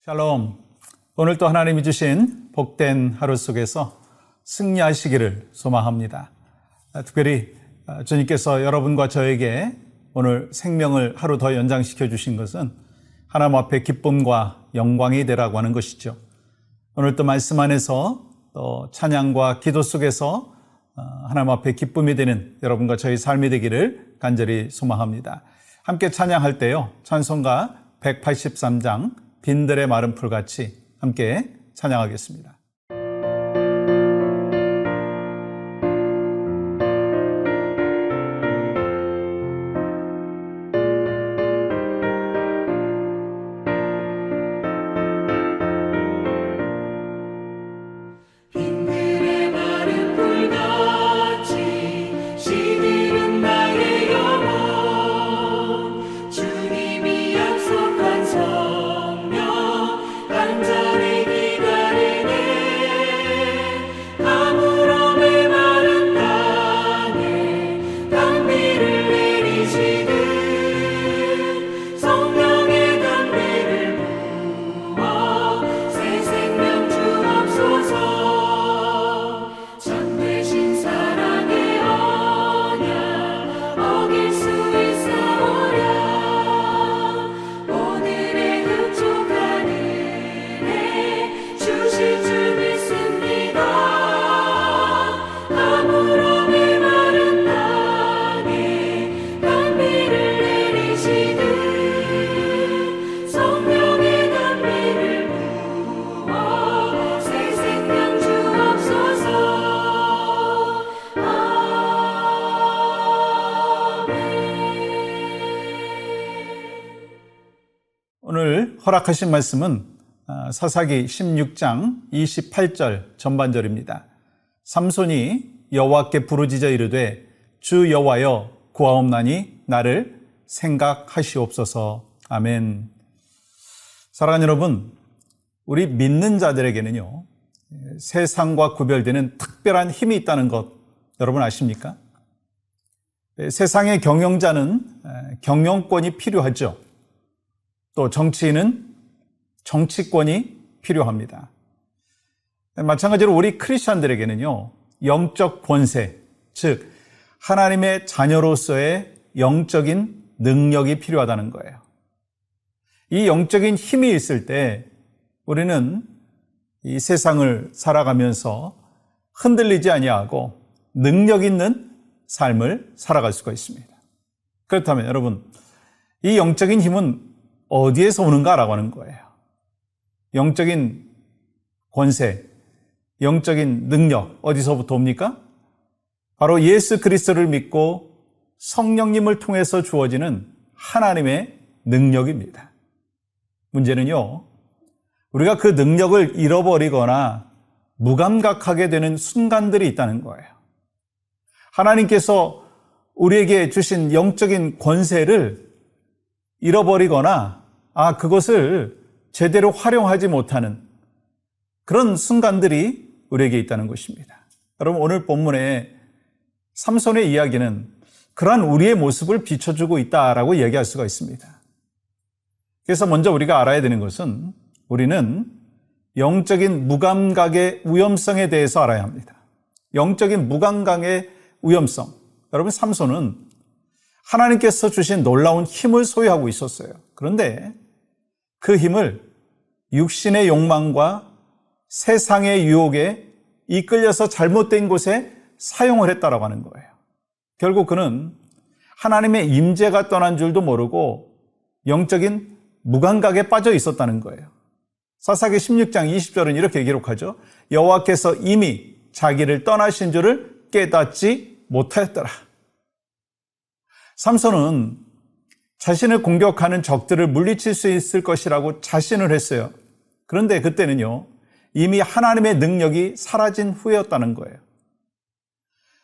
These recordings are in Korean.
샬롬. 오늘 또 하나님이 주신 복된 하루 속에서 승리하시기를 소망합니다. 특별히 주님께서 여러분과 저에게 오늘 생명을 하루 더 연장시켜 주신 것은 하나님 앞에 기쁨과 영광이 되라고 하는 것이죠. 오늘 또 말씀 안에서 또 찬양과 기도 속에서 하나님 앞에 기쁨이 되는 여러분과 저희 삶이 되기를 간절히 소망합니다. 함께 찬양할 때요, 찬송가 183장 빈들의 마른 풀같이 함께 찬양하겠습니다. 오늘 허락하신 말씀은 사사기 16장 28절 전반절입니다. 삼손이 여호와께 부르짖어 이르되 주 여호와여 구하옵나니 나를 생각하시옵소서. 아멘. 사랑하는 여러분, 우리 믿는 자들에게는요, 세상과 구별되는 특별한 힘이 있다는 것 여러분 아십니까? 세상의 경영자는 경영권이 필요하죠. 또 정치인은 정치권이 필요합니다. 마찬가지로 우리 크리스천들에게는요, 영적 권세, 즉 하나님의 자녀로서의 영적인 능력이 필요하다는 거예요. 이 영적인 힘이 있을 때 우리는 이 세상을 살아가면서 흔들리지 아니하고 능력 있는 삶을 살아갈 수가 있습니다. 그렇다면 여러분, 이 영적인 힘은 어디에서 오는가라고 하는 거예요. 영적인 권세, 영적인 능력 어디서부터 옵니까? 바로 예수 그리스도를 믿고 성령님을 통해서 주어지는 하나님의 능력입니다. 문제는요, 우리가 그 능력을 잃어버리거나 무감각하게 되는 순간들이 있다는 거예요. 하나님께서 우리에게 주신 영적인 권세를 잃어버리거나 그것을 제대로 활용하지 못하는 그런 순간들이 우리에게 있다는 것입니다. 여러분, 오늘 본문의 삼손의 이야기는 그러한 우리의 모습을 비춰주고 있다라고 얘기할 수가 있습니다. 그래서 먼저 우리가 알아야 되는 것은 우리는 영적인 무감각의 위험성에 대해서 알아야 합니다. 영적인 무감각의 위험성. 여러분, 삼손은 하나님께서 주신 놀라운 힘을 소유하고 있었어요. 그런데 그 힘을 육신의 욕망과 세상의 유혹에 이끌려서 잘못된 곳에 사용을 했다라고 하는 거예요. 결국 그는 하나님의 임재가 떠난 줄도 모르고 영적인 무감각에 빠져 있었다는 거예요. 사사기 16장 20절은 이렇게 기록하죠. 여호와께서 이미 자기를 떠나신 줄을 깨닫지 못하였더라. 삼손은 자신을 공격하는 적들을 물리칠 수 있을 것이라고 자신을 했어요. 그런데 그때는요, 이미 하나님의 능력이 사라진 후였다는 거예요.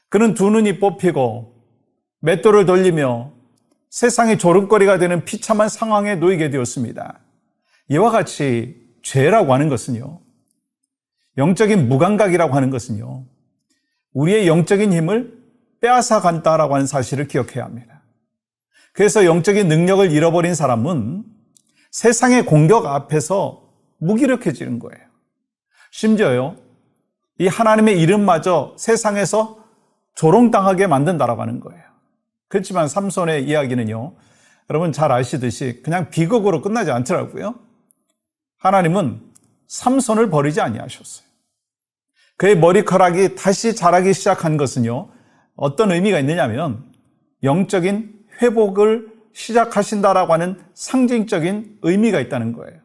그는 두 눈이 뽑히고 맷돌을 돌리며 세상의 조롱거리가 되는 비참한 상황에 놓이게 되었습니다. 이와 같이 죄라고 하는 것은요, 영적인 무감각이라고 하는 것은요, 우리의 영적인 힘을 빼앗아 간다라고 하는 사실을 기억해야 합니다. 그래서 영적인 능력을 잃어버린 사람은 세상의 공격 앞에서 무기력해지는 거예요. 심지어요, 이 하나님의 이름마저 세상에서 조롱당하게 만든다라고 하는 거예요. 그렇지만 삼손의 이야기는요, 여러분 잘 아시듯이 그냥 비극으로 끝나지 않더라고요. 하나님은 삼손을 버리지 아니하셨어요. 그의 머리카락이 다시 자라기 시작한 것은요, 어떤 의미가 있느냐면 영적인 회복을 시작하신다라고 하는 상징적인 의미가 있다는 거예요.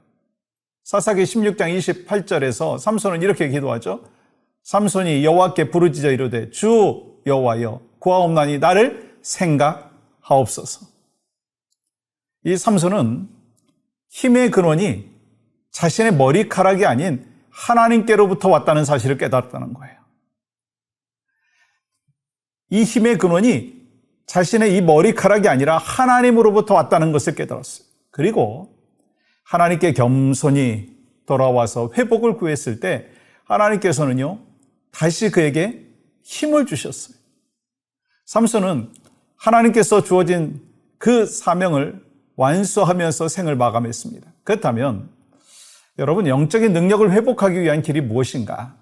사사기 16장 28절에서 삼손은 이렇게 기도하죠. 삼손이 여호와께 부르짖어 이르되 주 여호와여 구하옵나니 나를 생각하옵소서. 이 삼손은 힘의 근원이 자신의 머리카락이 아닌 하나님께로부터 왔다는 사실을 깨달았다는 거예요. 이 힘의 근원이 자신의 이 머리카락이 아니라 하나님으로부터 왔다는 것을 깨달았어요. 그리고 하나님께 겸손히 돌아와서 회복을 구했을 때 하나님께서는요, 다시 그에게 힘을 주셨어요. 삼손은 하나님께서 주어진 그 사명을 완수하면서 생을 마감했습니다. 그렇다면 여러분, 영적인 능력을 회복하기 위한 길이 무엇인가?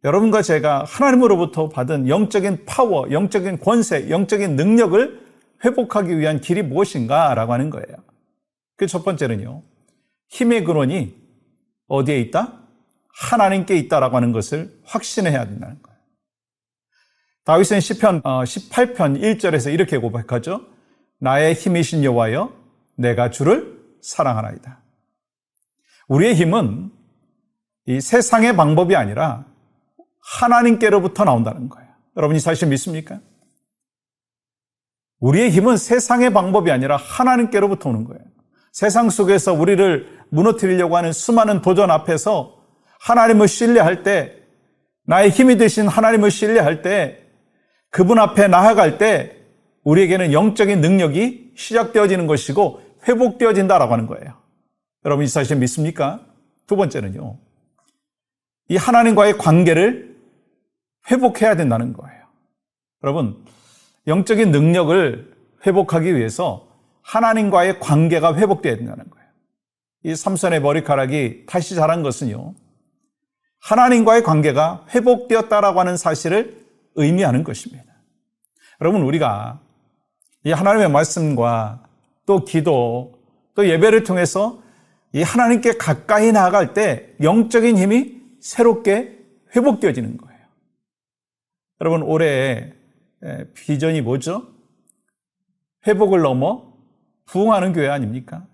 여러분과 제가 하나님으로부터 받은 영적인 파워, 영적인 권세, 영적인 능력을 회복하기 위한 길이 무엇인가? 라고 하는 거예요. 그 첫 번째는요, 힘의 근원이 어디에 있다? 하나님께 있다라고 하는 것을 확신해야 된다는 거예요. 다윗은 시편 18편 1절에서 이렇게 고백하죠. 나의 힘이신 여호와여, 내가 주를 사랑하나이다. 우리의 힘은 이 세상의 방법이 아니라 하나님께로부터 나온다는 거예요. 여러분 이 사실 믿습니까? 우리의 힘은 세상의 방법이 아니라 하나님께로부터 오는 거예요. 세상 속에서 우리를 무너뜨리려고 하는 수많은 도전 앞에서 하나님을 신뢰할 때, 나의 힘이 되신 하나님을 신뢰할 때, 그분 앞에 나아갈 때 우리에게는 영적인 능력이 시작되어지는 것이고 회복되어진다라고 하는 거예요. 여러분 이 사실 믿습니까? 두 번째는요, 이 하나님과의 관계를 회복해야 된다는 거예요. 여러분, 영적인 능력을 회복하기 위해서 하나님과의 관계가 회복되어야 된다는 거예요. 이 삼손의 머리카락이 다시 자란 것은요, 하나님과의 관계가 회복되었다라고 하는 사실을 의미하는 것입니다. 여러분, 우리가 이 하나님의 말씀과 또 기도, 또 예배를 통해서 이 하나님께 가까이 나아갈 때 영적인 힘이 새롭게 회복되어지는 거예요. 여러분, 올해의 비전이 뭐죠? 회복을 넘어 부흥하는 교회 아닙니까?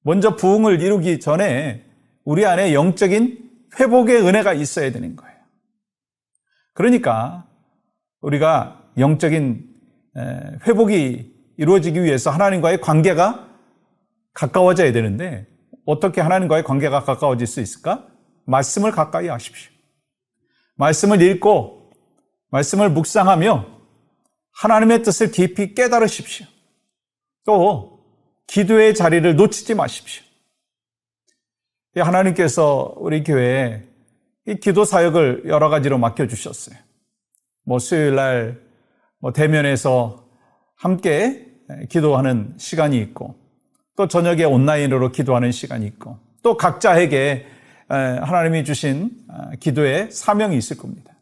먼저 부흥을 이루기 전에 우리 안에 영적인 회복의 은혜가 있어야 되는 거예요. 그러니까 우리가 영적인 회복이 이루어지기 위해서 하나님과의 관계가 가까워져야 되는데 어떻게 하나님과의 관계가 가까워질 수 있을까? 말씀을 가까이 하십시오. 말씀을 읽고 말씀을 묵상하며 하나님의 뜻을 깊이 깨달으십시오. 또 기도의 자리를 놓치지 마십시오. 하나님께서 우리 교회에 이 기도 사역을 여러 가지로 맡겨주셨어요. 수요일 날 대면에서 함께 기도하는 시간이 있고, 또 저녁에 온라인으로 기도하는 시간이 있고, 또 각자에게 하나님이 주신 기도의 사명이 있을 겁니다.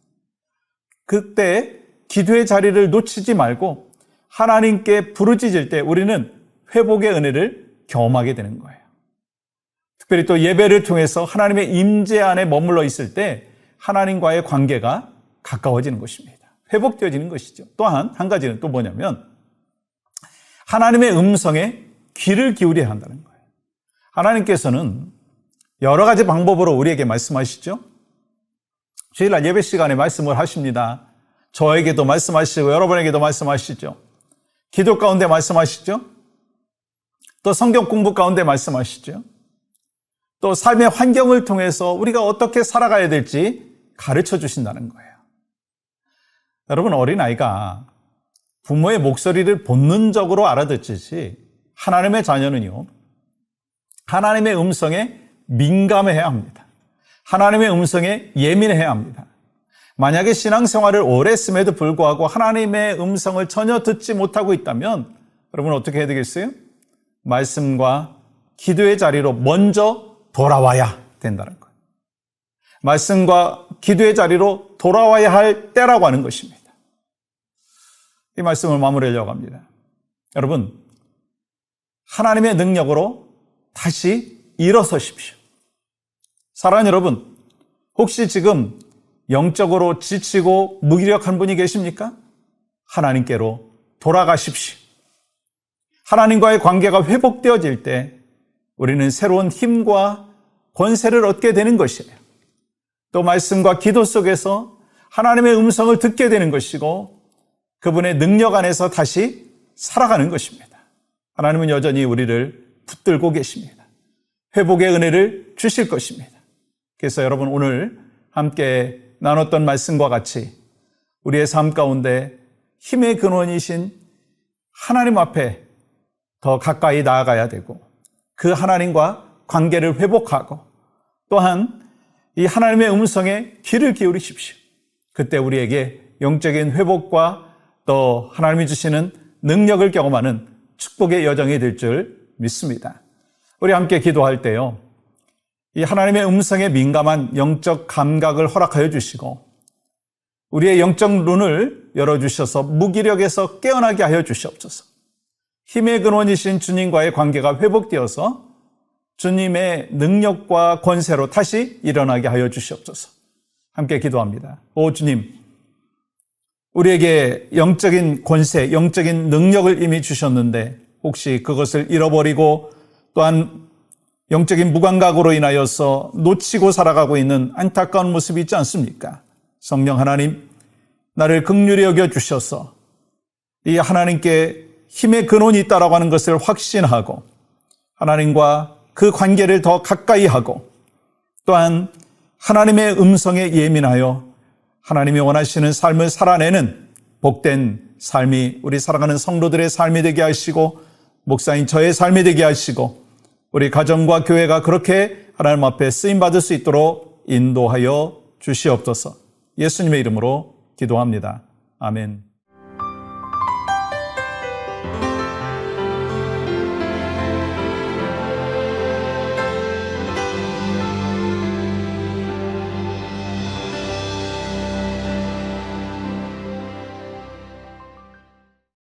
그때 기도의 자리를 놓치지 말고 하나님께 부르짖을 때 우리는 회복의 은혜를 경험하게 되는 거예요. 특별히 또 예배를 통해서 하나님의 임재 안에 머물러 있을 때 하나님과의 관계가 가까워지는 것입니다. 회복되어지는 것이죠. 또한 한 가지는 또 뭐냐면 하나님의 음성에 귀를 기울여야 한다는 거예요. 하나님께서는 여러 가지 방법으로 우리에게 말씀하시죠. 주일날 예배 시간에 말씀을 하십니다. 저에게도 말씀하시고 여러분에게도 말씀하시죠. 기도 가운데 말씀하시죠. 또 성경 공부 가운데 말씀하시죠. 또 삶의 환경을 통해서 우리가 어떻게 살아가야 될지 가르쳐 주신다는 거예요. 여러분, 어린아이가 부모의 목소리를 본능적으로 알아듣듯이 하나님의 자녀는요, 하나님의 음성에 민감해야 합니다. 하나님의 음성에 예민해야 합니다. 만약에 신앙생활을 오래 했음에도 불구하고 하나님의 음성을 전혀 듣지 못하고 있다면 여러분 어떻게 해야 되겠어요? 말씀과 기도의 자리로 먼저 돌아와야 된다는 거예요. 말씀과 기도의 자리로 돌아와야 할 때라고 하는 것입니다. 이 말씀을 마무리하려고 합니다. 여러분, 하나님의 능력으로 다시 일어서십시오. 사랑하는 여러분, 혹시 지금 영적으로 지치고 무기력한 분이 계십니까? 하나님께로 돌아가십시오. 하나님과의 관계가 회복되어질 때 우리는 새로운 힘과 권세를 얻게 되는 것이에요. 또 말씀과 기도 속에서 하나님의 음성을 듣게 되는 것이고 그분의 능력 안에서 다시 살아가는 것입니다. 하나님은 여전히 우리를 붙들고 계십니다. 회복의 은혜를 주실 것입니다. 그래서 여러분, 오늘 함께 나눴던 말씀과 같이 우리의 삶 가운데 힘의 근원이신 하나님 앞에 더 가까이 나아가야 되고 그 하나님과 관계를 회복하고 또한 이 하나님의 음성에 귀를 기울이십시오. 그때 우리에게 영적인 회복과 또 하나님이 주시는 능력을 경험하는 축복의 여정이 될 줄 믿습니다. 우리 함께 기도할 때요, 이 하나님의 음성에 민감한 영적 감각을 허락하여 주시고 우리의 영적 눈을 열어주셔서 무기력에서 깨어나게 하여 주시옵소서. 힘의 근원이신 주님과의 관계가 회복되어서 주님의 능력과 권세로 다시 일어나게 하여 주시옵소서. 함께 기도합니다. 오 주님, 우리에게 영적인 권세, 영적인 능력을 이미 주셨는데 혹시 그것을 잃어버리고 또한 영적인 무감각으로 인하여서 놓치고 살아가고 있는 안타까운 모습이 있지 않습니까? 성령 하나님, 나를 긍휼히 여겨주셔서 이 하나님께 힘의 근원이 있다라고 하는 것을 확신하고 하나님과 그 관계를 더 가까이 하고 또한 하나님의 음성에 예민하여 하나님이 원하시는 삶을 살아내는 복된 삶이 우리 살아가는 성도들의 삶이 되게 하시고 목사인 저의 삶이 되게 하시고 우리 가정과 교회가 그렇게 하나님 앞에 쓰임받을 수 있도록 인도하여 주시옵소서. 예수님의 이름으로 기도합니다. 아멘.